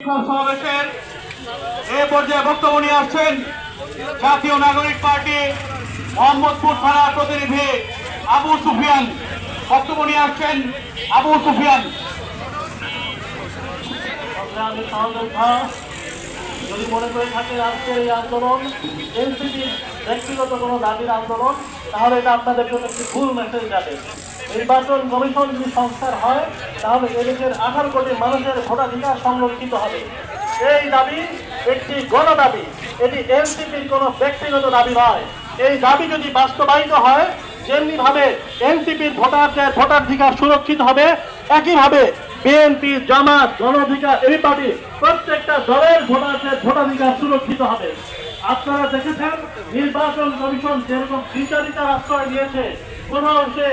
সমাবেশের এ পর্যায়ে বক্তব্য নিয়ে আসছেন জাতীয় নাগরিক পার্টি মোহাম্মদপুর থানার প্রতিনিধি আবু সুফিয়ান। বক্তব্য নিয়ে আসছেন আবু সুফিয়ান। যদি মনে করে থাকে আজকের এই আন্দোলন এনসিপির ব্যক্তিগত কোনো দাবির আন্দোলন, তাহলে এটা আপনাদের জন্য একটি ভুল মেসেজ যাবে। নির্বাচন কমিশন যদি সংস্কার হয়, তাহলে এদেশের 18 কোটি মানুষের ভোটাধিকার সংরক্ষিত হবে। এই দাবি একটি গণদাবি, এটি এনসিপির কোনো ব্যক্তিগত দাবি নয়। এই দাবি যদি বাস্তবায়িত হয়, যেমনি ভাবে এনসিপির ভোটারদের ভোটাধিকার সুরক্ষিত হবে, একইভাবে বিএনপি, জামাত, গণ অধিকার এবি পার্টি প্রত্যেকটা দলের ভোটারদের ভোটাধিকার সুরক্ষিত হবে। আপনারা দেখেছেন নির্বাচন কমিশন যেরকম বিচারিতার আশ্রয় দিয়েছে, কোন অংশে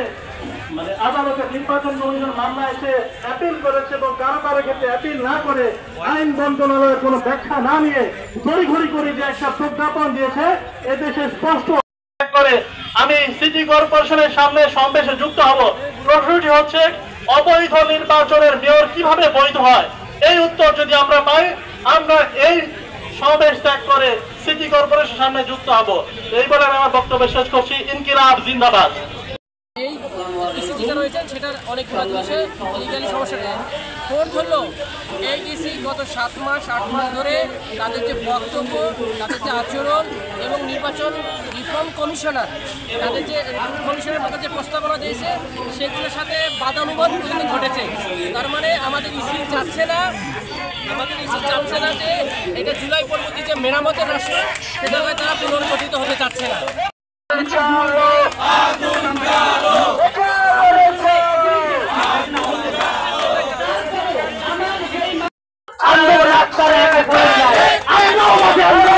আদালতে নির্বাচন কমিশন মামলা এসে অ্যাপিল করেছে এবং কারো কারো ক্ষেত্রে অ্যাপিল না করে আইন মন্ত্রণালয়ের কোনো ব্যাখ্যা না নিয়ে ঘড়ি করে যে একটা প্রজ্ঞাপন দিয়েছে, এদেশে স্পষ্ট করে আমি সিটি কর্পোরেশনের সামনে সমাবেশে যুক্ত হব। প্রশ্নটি হচ্ছে, অবৈধ নির্বাচনের মেয়র কিভাবে বৈধ হয়? এই উত্তর যদি আমরা পাই, আমরা এই সমাবেশ ত্যাগ করে সিটি কর্পোরেশনের সামনে যুক্ত হব। এই বলে আমি আমার বক্তব্য শেষ করছি। ইনকিলাব জিন্দাবাদ। এই ইসি যেটা রয়েছেন সেটার অনেকগুলো জিনিসে লিগালি সমস্যা নেই। ফোন ধরলো এই ইসি গত 7 মাস 8 মাস ধরে তাদের যে বক্তব্য, তাদের যে আচরণ এবং নির্বাচন রিফর্ম কমিশনার তাদের যে কমিশনের মধ্যে যে প্রস্তাবনা দিয়েছে সেগুলোর সাথে বাদানুবাদ পর্যন্ত ঘটেছে। তার মানে আমাদের ইসি চাচ্ছে না যে এটা জুলাই পরবর্তী যে মেরামতের রাষ্ট্র সে জায়গায় তারা পুনর্গঠিত হতে চাচ্ছে না। আন্দোলন